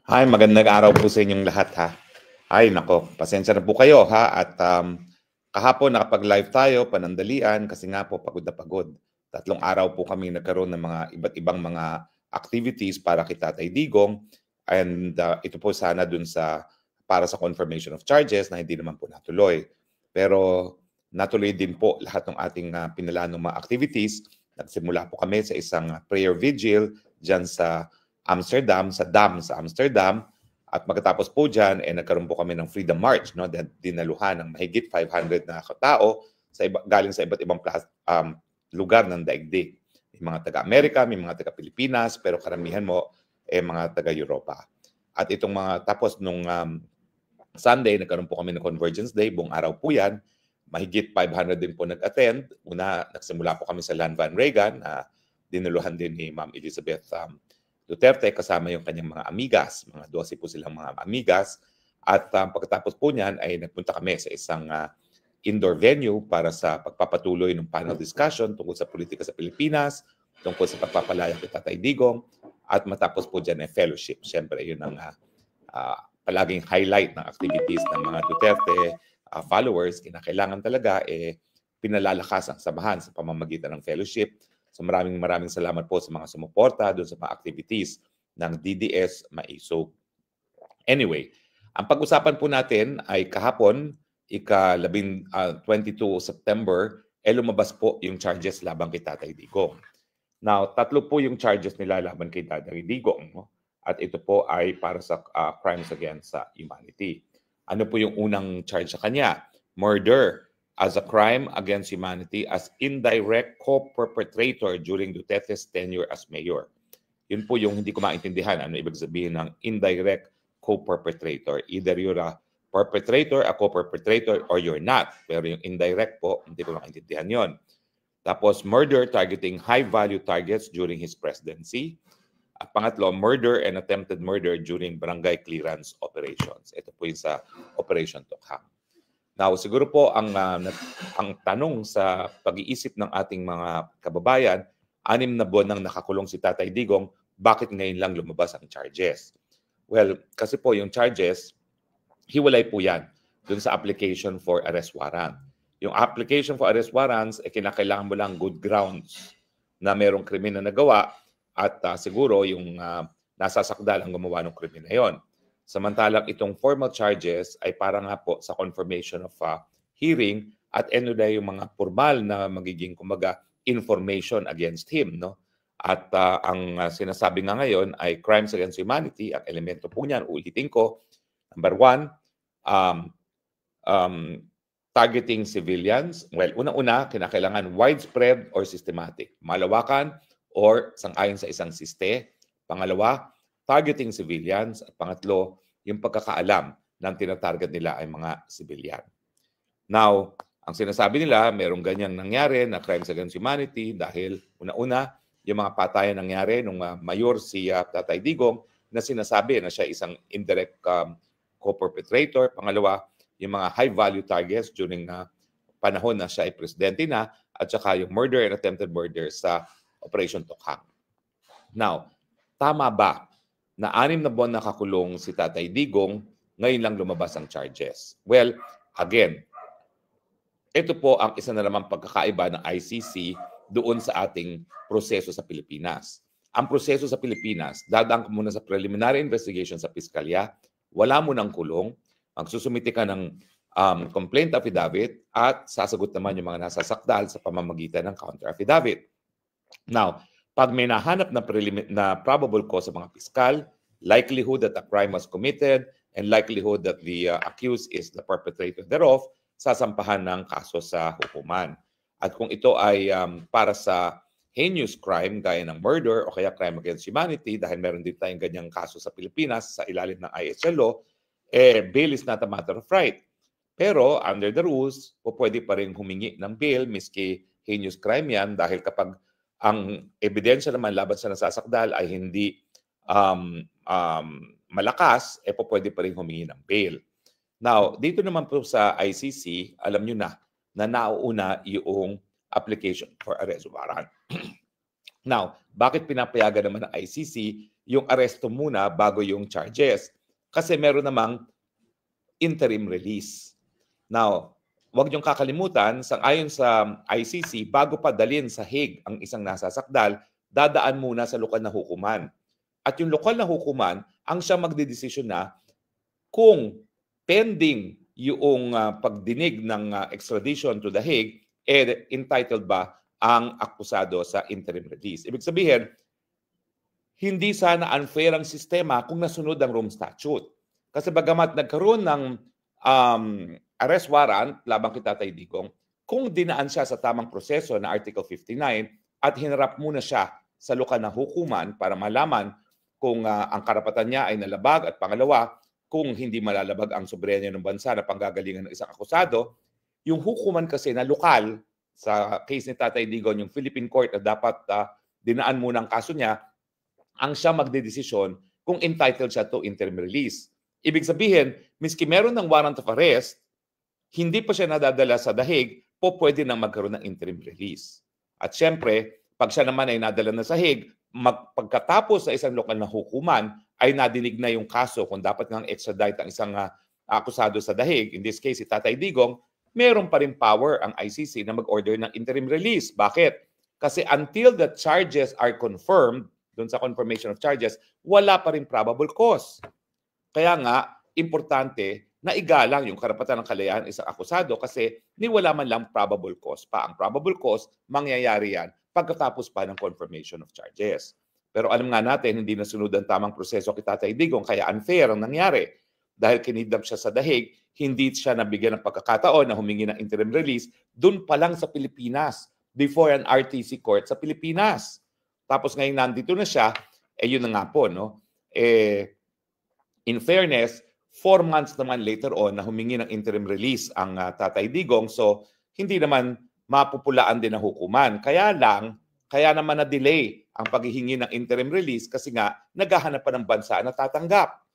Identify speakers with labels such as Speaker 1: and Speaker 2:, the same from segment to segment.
Speaker 1: Hi, magandang araw po sa inyong lahat ha. Ay nako, pasensya na po kayo ha at kahapon nakapag-live tayo panandalian kasi nga po pagod na pagod. 3 araw po kami nagkaroon ng mga iba't ibang mga activities para kay Tatay Digong and ito po sana dun sa para sa confirmation of charges na hindi naman po natuloy. Pero natuloy din po lahat ng ating pinalanong mga activities. Nagsimula po kami sa isang prayer vigil dyan sa Amsterdam, sa dam sa Amsterdam. At magkatapos po dyan, nagkaroon po kami ng Freedom March, no? Dinaluhan ng mahigit 500 na katao galing sa iba't ibang lugar ng daigdig. May mga taga-Amerika, may mga taga-Pilipinas, pero karamihan mo mga taga-Europa. At itong tapos nung Sunday, nagkaroon po kami ng Convergence Day, buong araw po yan. Mahigit 500 din po nag-attend. Una, nagsimula po kami sa Land Van Reagan, na dinuluhan din ni Ma'am Elizabeth Duterte kasama yung kanyang mga amigas. Mga 12 po silang mga amigas. At pagkatapos po niyan ay nagpunta kami sa isang indoor venue para sa pagpapatuloy ng panel discussion tungkol sa politika sa Pilipinas, tungkol sa pagpapalaya kay Tatay Digong, at matapos po dyan ay fellowship. Siyempre, yun ang palaging highlight ng activities ng mga Duterte followers. Kinakailangan talaga pinalalakas ang samahan sa pamamagitan ng fellowship. So maraming salamat po sa mga sumuporta doon sa mga activities ng DDS Maisog. Anyway, ang pag-usapan po natin ay kahapon, 22 September, lumabas po yung charges laban kay Tatay Digong. Now, 3 po yung charges nila laban kay Tatay Digong. No? At ito po ay para sa crimes against humanity. Ano po yung unang charge sa kanya? Murder as a crime against humanity as indirect co-perpetrator during Duterte's tenure as mayor. Yun po yung hindi ko maintindihan. Ano ibig sabihin ng indirect co-perpetrator? Either you're a perpetrator, a co-perpetrator, or you're not. Pero yung indirect po, hindi ko maintindihan yon. Tapos, murder targeting high-value targets during his presidency. At pangatlo, murder and attempted murder during barangay clearance operations. Ito po yung sa Operation Tokhang. Now, siguro po ang tanong sa pag-iisip ng ating mga kababayan, 6 na buwan nang nakakulong si Tatay Digong, bakit ngayon lang lumabas ang charges? Well, kasi po yung charges, hiwalay po yan dun sa application for arrest warrant. Yung application for arrest warrants, kinakailangan mo lang good grounds na merong krimen na nagawa at siguro yung nasasakdal ang gumawa ng krimen na yon. Samantalang itong formal charges ay para nga po sa confirmation of hearing at na yung mga formal na magiging kumaga information against him. No? At ang sinasabi nga ngayon ay crimes against humanity. Ang elemento po niyan, ulitin ko, number 1, targeting civilians. Well, una-una, kinakailangan widespread or systematic. Malawakan or sang-ayon sa isang siste. Pangalawa, targeting civilians. At pangatlo, yung pagkakaalam ng tinatarget nila ay mga civilian. Now, ang sinasabi nila, merong ganyang nangyari na crimes against humanity dahil una-una, yung mga patayan nangyari nung mayor si Tatay Digong na sinasabi na siya isang indirect co-perpetrator. Pangalawa, yung mga high-value targets during panahon na siya ay presidente na at saka yung murder and attempted murder sa Operation Tokhang. Now, tama ba na 6 na buwan nakakulong si Tatay Digong, ngayon lang lumabas ang charges? Well, again, ito po ang isa na namang pagkakaiba ng ICC doon sa ating proseso sa Pilipinas. Ang proseso sa Pilipinas, dadaan ka muna sa preliminary investigation sa piskalya, wala mo ng kulong, magsusumite ka ng complaint affidavit at sasagot naman yung mga nasasakdal sa pamamagitan ng counter affidavit. Now, pag may nahanap na probable cause sa mga piskal, likelihood that a crime was committed, and likelihood that the accused is the perpetrator thereof, sasampahan ng kaso sa hukuman. At kung ito ay para sa heinous crime, gaya ng murder o kaya crime against humanity, dahil meron din tayong ganyang kaso sa Pilipinas sa ilalim ng ISL law, bail is not a matter of right. Pero under the rules, pwede pa rin humingi ng bail miski heinous crime yan dahil kapag ang ebidensya naman laban sa nasasakdal ay hindi malakas, pwede pa rin humingi ng bail. Now, dito naman po sa ICC, alam nyo na nauuna yung application for arrest warrant. Now, bakit pinapayagan naman ng ICC yung aresto muna bago yung charges. Kasi meron namang interim release. Now, huwag niyong kakalimutan, ayon sa ICC, bago pa dalhin sa Hague ang isang nasasakdal, dadaan muna sa lokal na hukuman. At yung lokal na hukuman, ang siya magdedesisyon na kung pending yung pagdinig ng extradition to the Hague, entitled ba ang akusado sa interim release. Ibig sabihin, hindi sana unfair ang sistema kung nasunod ang Rome Statute. Kasi bagamat nagkaroon ng arrest warrant labang kay Tatay Digong, kung dinaan siya sa tamang proseso na Article 59 at hinarap muna siya sa lokal na hukuman para malaman kung ang karapatan niya ay nalabag, at pangalawa, kung hindi malalabag ang soberenya ng bansa na panggagalingan ng isang akusado, yung hukuman kasi na lokal, sa case ni Tatay Digong, yung Philippine Court na dapat dinaan muna ang kaso niya, ang siya magdedesisyon kung entitled siya to interim release. Ibig sabihin, miski meron ng warrant of arrest, hindi pa siya nadadala sa The Hague, pwede nang magkaroon ng interim release. At syempre, pag siya naman ay nadala na sa Hague, pagkatapos sa isang lokal na hukuman, ay nadinig na yung kaso kung dapat ngang extradite ang isang akusado sa The Hague, in this case si Tatay Digong, meron pa rin power ang ICC na mag-order ng interim release. Bakit? Kasi until the charges are confirmed, doon sa confirmation of charges, wala pa rin probable cause. Kaya nga, importante na igalang yung karapatan ng kalayaan ng isang akusado kasi ni wala man lang probable cause pa. Ang probable cause, mangyayari yan pagkatapos pa ng confirmation of charges. Pero alam nga natin, hindi nasunod ang tamang proseso kay Tatay Digong, kaya unfair ang nangyari. Dahil kinidnap siya sa The Hague, hindi siya nabigyan ng pagkakataon na humingi ng interim release doon pa lang sa Pilipinas, before an RTC court sa Pilipinas. Tapos ngayon nandito na siya, yun na nga po, no? In fairness, 4 months naman later on na humingi ng interim release ang Tatay Digong, so hindi naman mapupulaan din ang hukuman. Kaya naman na-delay ang paghihingi ng interim release kasi nga naghahanap pa ng bansa na tatanggap.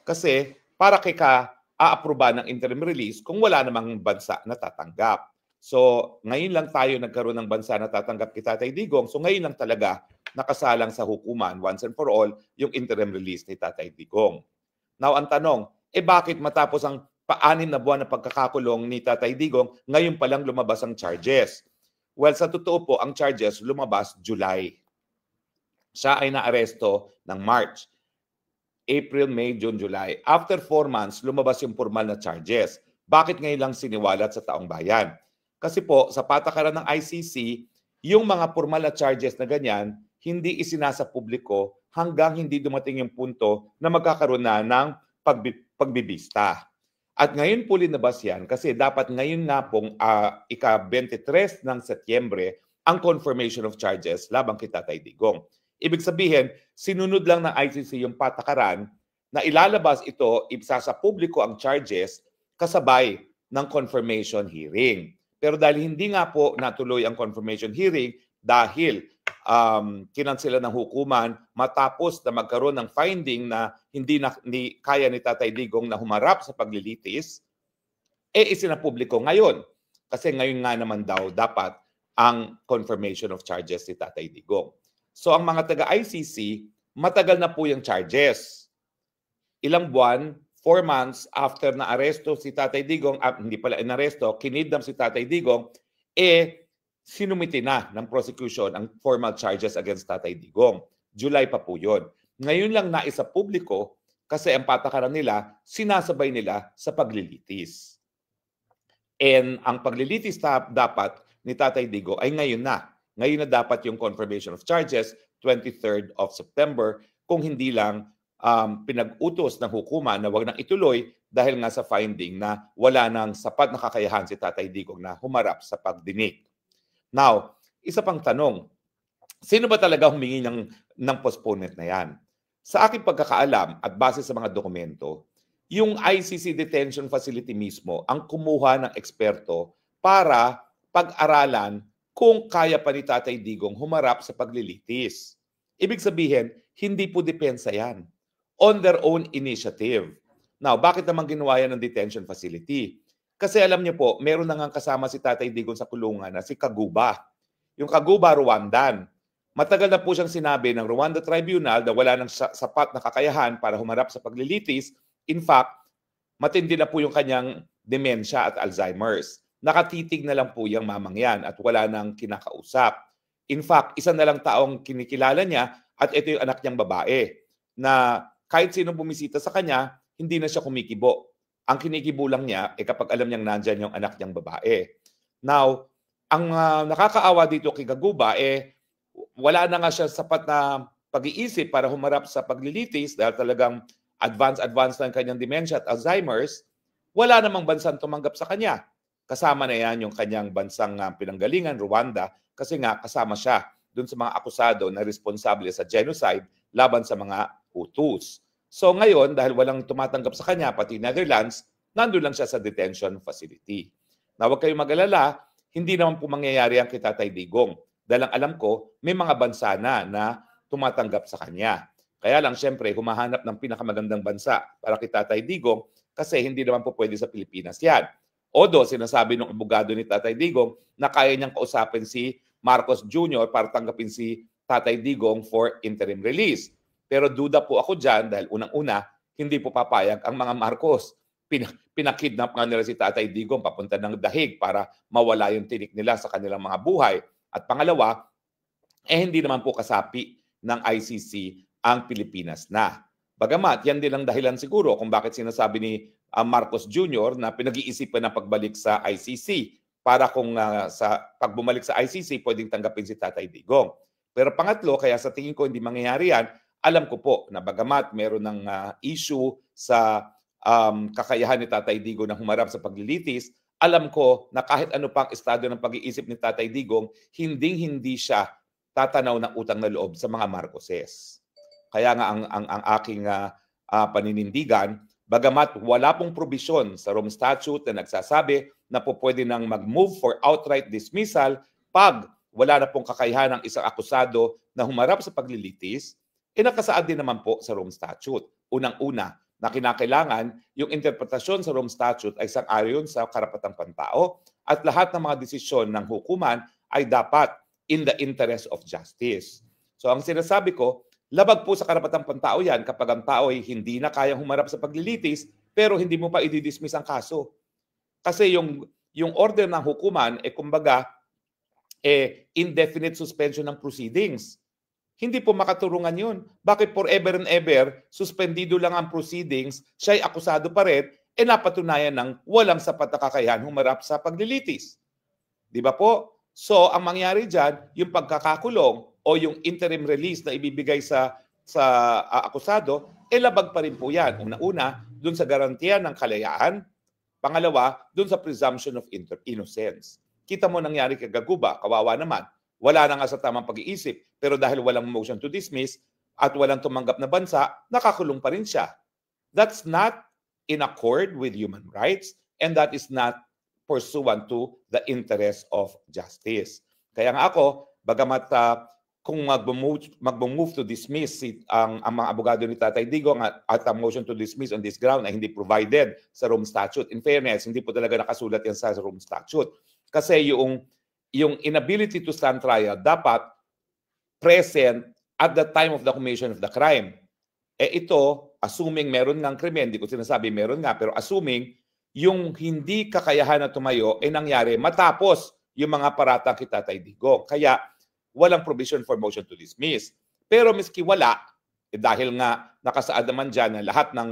Speaker 1: Kasi para kay ka-aaproba ng interim release kung wala namang bansa na tatanggap. So ngayon lang tayo nagkaroon ng bansa na tatanggap kay Tatay Digong. So ngayon lang talaga nakasalang sa hukuman once and for all yung interim release ni Tatay Digong. Now ang tanong, bakit matapos ang 6 na buwan na pagkakakulong ni Tatay Digong, ngayon pa lang lumabas ang charges? Well, sa totoo po, ang charges lumabas July. Siya ay naaresto ng March. April, May, June, July. After 4 months, lumabas yung formal na charges. Bakit ngayon lang siniwalat sa taong bayan? Kasi po, sa patakaran ng ICC, yung mga formal na charges na ganyan, hindi isinasa publiko hanggang hindi dumating yung punto na magkakaroon na ng pagbibista. At ngayon po linabas yan kasi dapat ngayon na pong ika-23 ng Setyembre ang confirmation of charges labang kay Tatay Digong. Ibig sabihin, sinunod lang ng ICC yung patakaran na ilalabas ito, sa publiko ang charges kasabay ng confirmation hearing. Pero dahil hindi nga po natuloy ang confirmation hearing dahil kinansela ng hukuman matapos na magkaroon ng finding na hindi kaya ni Tatay Digong na humarap sa paglilitis, isinapubliko ngayon. Kasi ngayon nga naman daw dapat ang confirmation of charges ni Tatay Digong. So ang mga taga-ICC, matagal na po yung charges. Ilang buwan, 4 months after na aresto si Tatay Digong, hindi pala inaresto, kinidnap si Tatay Digong, sinumiti na ng prosecution ang formal charges against Tatay Digong. July pa po yun. Ngayon lang naisa publiko kasi ang patakaran nila, sinasabay nila sa paglilitis. And ang paglilitis dapat ni Tatay Digong ay ngayon na. Ngayon na dapat yung confirmation of charges, 23rd of September, kung hindi lang pinag-utos ng hukuman na wag nang ituloy dahil nga sa finding na wala nang sapat na kakayahan si Tatay Digong na humarap sa pagdinig. Now, isa pang tanong, sino ba talaga humingi ng postponement na yan? Sa aking pagkakaalam at base sa mga dokumento, yung ICC detention facility mismo ang kumuha ng eksperto para pag-aralan kung kaya pa ni Tatay Digong humarap sa paglilitis. Ibig sabihin, hindi po depensa yan. On their own initiative. Now, bakit naman ginawa yan ng detention facility? Kasi alam niyo po, meron na nga kasama si Tatay Digong sa kulungan na si Kaguba. Yung Kaguba, Rwandan. Matagal na po siyang sinabi ng Rwanda Tribunal na wala ng sapat na kakayahan para humarap sa paglilitis. In fact, matindi na po yung kanyang demensya at Alzheimer's. Nakatitig na lang po yung mamang yan at wala nang kinakausap. In fact, isa na lang taong kinikilala niya at ito yung anak niyang babae na kahit sino bumisita sa kanya, hindi na siya kumikibo. Ang kinikibo lang niya kapag alam niyang nandyan yung anak niyang babae. Now, ang nakakaawa dito kay Gaguba wala na nga siya sapat na pag-iisip para humarap sa paglilitis dahil talagang advanced na ang kanyang dementia at Alzheimer's. Wala namang bansang tumanggap sa kanya. Kasama na yan yung kanyang bansang pinanggalingan, Rwanda, kasi nga kasama siya dun sa mga akusado na responsable sa genocide laban sa mga Hutus. So ngayon, dahil walang tumatanggap sa kanya, pati Netherlands, nandun lang siya sa detention facility. Na huwag kayong mag-alala, hindi naman po mangyayari ang kay Tatay Digong. Dahil ang alam ko, may mga bansa na tumatanggap sa kanya. Kaya lang, syempre, humahanap ng pinakamagandang bansa para kay Tatay Digong kasi hindi naman po pwede sa Pilipinas yan. Odo, sinasabi ng abogado ni Tatay Digong na kaya niyang kausapin si Marcos Jr. para tanggapin si Tatay Digong for interim release. Pero duda po ako dyan dahil unang-una, hindi po papayag ang mga Marcos. Pinakidnap nga nila si Tatay Digong papunta ng dahig para mawala yung tinik nila sa kanilang mga buhay. At pangalawa, hindi naman po kasapi ng ICC ang Pilipinas na. Bagamat, yan din ang dahilan siguro kung bakit sinasabi ni Marcos Jr. na pinag-iisipan na pagbalik sa ICC para kung sa pagbumalik sa ICC, pwedeng tanggapin si Tatay Digong. Pero pangatlo, kaya sa tingin ko hindi mangyayari yan, alam ko po na bagamat meron ng issue sa kakayahan ni Tatay Digong na humarap sa paglilitis, alam ko na kahit ano pang estado ng pag-iisip ni Tatay Digong, hindi siya tatanaw ng utang na loob sa mga Marcoses. Kaya nga ang aking paninindigan, bagamat wala pong probisyon sa Rome Statute na nagsasabi na po pwede nang mag-move for outright dismissal pag wala na pong kakayahan ng isang akusado na humarap sa paglilitis, nakasaad din naman po sa Rome Statute. Unang-una, na kinakailangan yung interpretasyon sa Rome Statute ay sang-ayon sa karapatang pantao at lahat ng mga desisyon ng hukuman ay dapat in the interest of justice. So ang sinasabi ko, labag po sa karapatang pantao yan kapag ang tao ay hindi na kayang humarap sa paglilitis pero hindi mo pa i-dismiss ang kaso. Kasi yung order ng hukuman kumbaga indefinite suspension ng proceedings. Hindi po makaturungan yun. Bakit forever and ever, suspendido lang ang proceedings, siya'y akusado pa rin, napatunayan ng walang sapat na kakayahan humarap sa paglilitis. Di ba po? So, ang mangyari dyan, yung pagkakakulong o yung interim release na ibibigay sa akusado, labag pa rin po yan. Una-una, dun sa garantiya ng kalayaan. Pangalawa, dun sa presumption of innocence. Kita mo nangyari kay Gaguba, kawawa naman. Wala na nga sa tamang pag-iisip, pero dahil walang motion to dismiss at walang tumanggap na bansa, nakakulong pa rin siya. That's not in accord with human rights and that is not pursuant to the interest of justice. Kaya nga ako, bagamat kung mag-move to dismiss ang mga abogado ni Tatay Digong at ang motion to dismiss on this ground ay hindi provided sa Rome Statute. In fairness, hindi po talaga nakasulat yan sa Rome Statute. Kasi yung inability to stand trial dapat present at the time of the commission of the crime. Ito, assuming meron ng krimen, hindi ko sinasabi meron nga, pero assuming yung hindi kakayahan na tumayo nangyari matapos yung mga paratang kay Tatay Digong. Kaya walang provision for motion to dismiss. Pero miski wala, dahil nga nakasaad naman dyan na lahat ng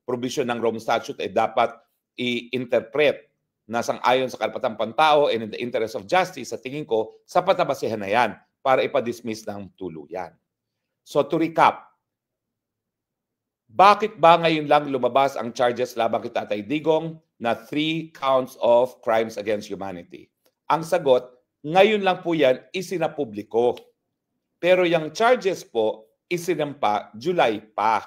Speaker 1: provision ng Rome Statute dapat i-interpret na sang-ayon sa karapatang pantao and in the interest of justice, sa tingin ko, sapat na basehan na yan para ipa-dismiss ng tuluyan. So to recap, bakit ba ngayon lang lumabas ang charges laban kay Tatay Digong na 3 counts of crimes against humanity? Ang sagot, ngayon lang po yan isinapubliko. Pero yung charges po, isinampa July pa.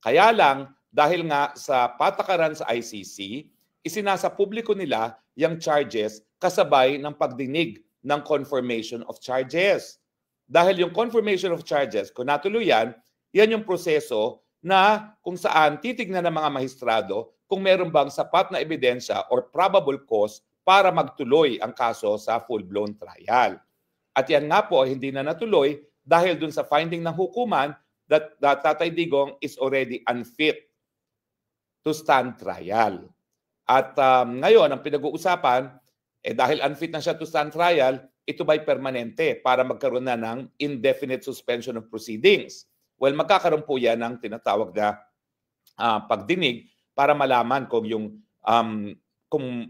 Speaker 1: Kaya lang, dahil nga sa patakaran sa ICC, isinasa publiko nila yung charges kasabay ng pagdinig ng confirmation of charges. Dahil yung confirmation of charges, kung natuloy yan yung proseso na kung saan titignan ng mga mahistrado kung meron bang sapat na ebidensya or probable cause para magtuloy ang kaso sa full-blown trial. At yan nga po, hindi na natuloy dahil dun sa finding ng hukuman that Tatay Digong is already unfit to stand trial. At ngayon, ang pinag-uusapan, dahil unfit na siya to stand trial, ito ba'y permanente para magkaroon na ng indefinite suspension of proceedings? Well, magkakaroon po yan ng tinatawag na pagdinig para malaman kung yung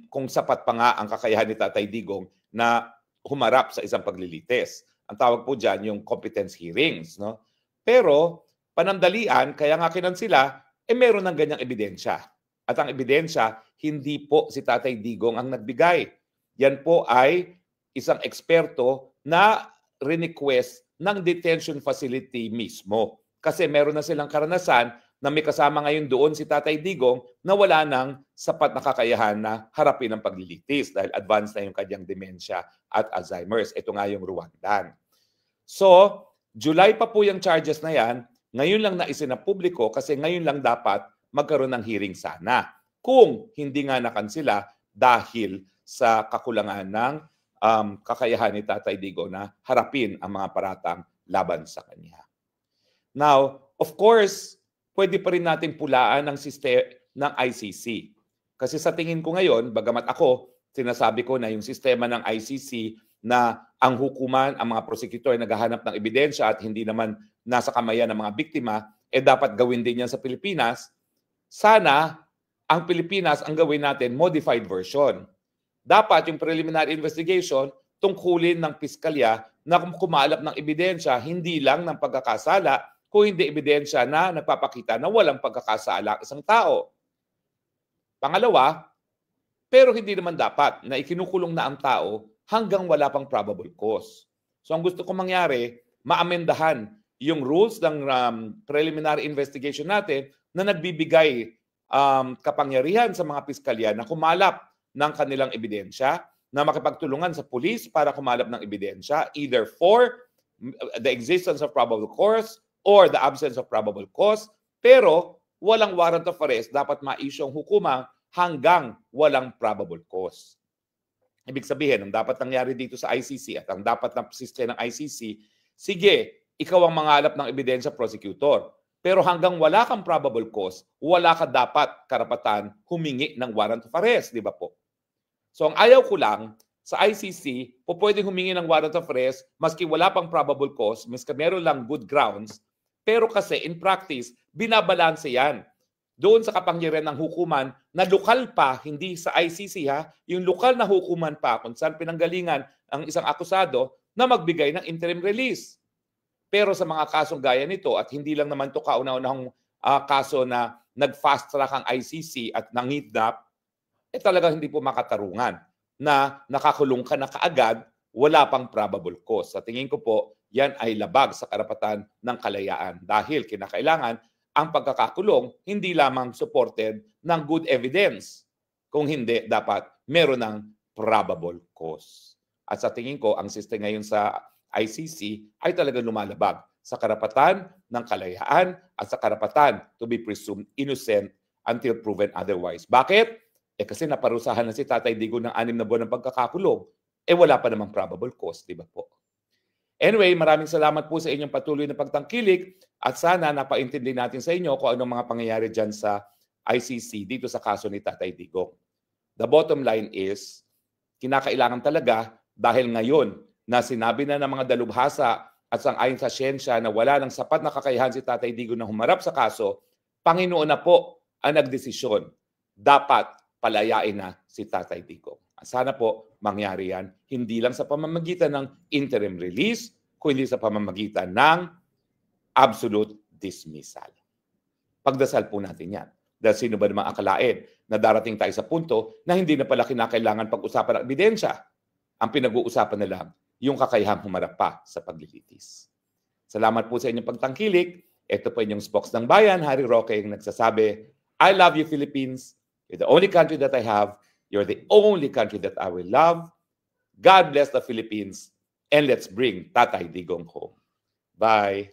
Speaker 1: kung sapat pa nga ang kakayahan ni Tatay Digong na humarap sa isang paglilitis. Ang tawag po dyan yung competence hearings. No? Pero panandalian, kaya nga kinansila, meron ng ganyang ebidensya. At ang ebidensya, hindi po si Tatay Digong ang nagbigay. Yan po ay isang eksperto na request ng detention facility mismo. Kasi meron na silang karanasan na may kasama ngayon doon si Tatay Digong na wala ng sapat na kakayahan na harapin ang paglilitis dahil advanced na yung kanyang demensya at Alzheimer's. Ito nga yung Rwandan. So, July pa po yung charges na yan. Ngayon lang na isinapubliko kasi ngayon lang dapat magkaroon ng hearing sana. Kung hindi nga nakansila dahil sa kakulangan ng kakayahan ni Tatay Digong na harapin ang mga paratang laban sa kanya. Now, of course, pwede pa rin natin pulaan ng sistema ng ICC. Kasi sa tingin ko ngayon, bagamat ako, sinasabi ko na yung sistema ng ICC na ang hukuman, ang mga prosecutor ay naghahanap ng ebidensya at hindi naman nasa kamayan ng mga biktima, dapat gawin din yan sa Pilipinas. Sana ang Pilipinas ang gawin natin modified version. Dapat yung preliminary investigation tungkulin ng piskalya na kumalap ng ebidensya, hindi lang ng pagkakasala, kung hindi ebidensya na nagpapakita na walang pagkakasala isang tao. Pangalawa, pero hindi naman dapat na ikinukulong na ang tao hanggang wala pang probable cause. So ang gusto ko mangyari, maamendahan yung rules ng preliminary investigation natin na nagbibigay kapangyarihan sa mga piskalya na kumalap ng kanilang ebidensya, na makipagtulungan sa pulis para kumalap ng ebidensya, either for the existence of probable cause or the absence of probable cause, pero walang warrant of arrest, dapat ma-issue ang hukumang hanggang walang probable cause. Ibig sabihin, ang dapat nangyari dito sa ICC at ang dapat na sistema ng ICC, sige, ikaw ang mangalap ng ebidensya, prosecutor, pero hanggang wala kang probable cause, wala ka dapat karapatan humingi ng warrant of arrest, di ba po? So ang ayaw ko lang, sa ICC, pwedeng humingi ng warrant of arrest maski wala pang probable cause, maski meron lang good grounds, pero kasi in practice, binabalanse yan. Doon sa kapangyarihan ng hukuman na lokal pa, hindi sa ICC ha, yung lokal na hukuman pa kung saan pinanggalingan ang isang akusado na magbigay ng interim release. Pero sa mga kasong gaya nito, at hindi lang naman ito kauna-unahang kaso na nag-fast track ang ICC at nangidnap, talagang hindi po makatarungan na nakakulong ka na kaagad, wala pang probable cause. Sa tingin ko po, yan ay labag sa karapatan ng kalayaan dahil kinakailangan ang pagkakakulong hindi lamang supported ng good evidence. Kung hindi, dapat meron ng probable cause. At sa tingin ko, ang system ngayon sa ICC ay talagang lumalabag sa karapatan ng kalayaan at sa karapatan to be presumed innocent until proven otherwise. Bakit? Kasi naparusahan na si Tatay Digong ng 6 na buwan ng pagkakakulong. Wala pa namang probable cause, di ba po? Anyway, maraming salamat po sa inyong patuloy na pagtangkilik at sana napaintindi natin sa inyo kung anong mga pangyayari dyan sa ICC dito sa kaso ni Tatay Digong. The bottom line is, kinakailangan talaga dahil ngayon na sinabi na ng mga dalubhasa at sang-ayon sa siyensya na wala ng sapat na kakayahan si Tatay Digong na humarap sa kaso, Panginoon na po ang nagdesisyon. Dapat palayain na si Tatay Digong. Sana po mangyari yan, hindi lang sa pamamagitan ng interim release, kundi sa pamamagitan ng absolute dismissal. Pagdasal po natin yan. Dahil sino ba namang akalain na darating tayo sa punto na hindi na pala kinakailangan pag-usapan ng ebidensya. Ang pinag-uusapan na lang, yung kakayahang humarap pa sa paglilitis. Salamat po sa inyong pagtangkilik. Ito po inyong spokes ng bayan, Harry Roque, yung nagsasabi, I love you, Philippines. You're the only country that I have. You're the only country that I will love. God bless the Philippines. And let's bring Tatay Digong home. Bye.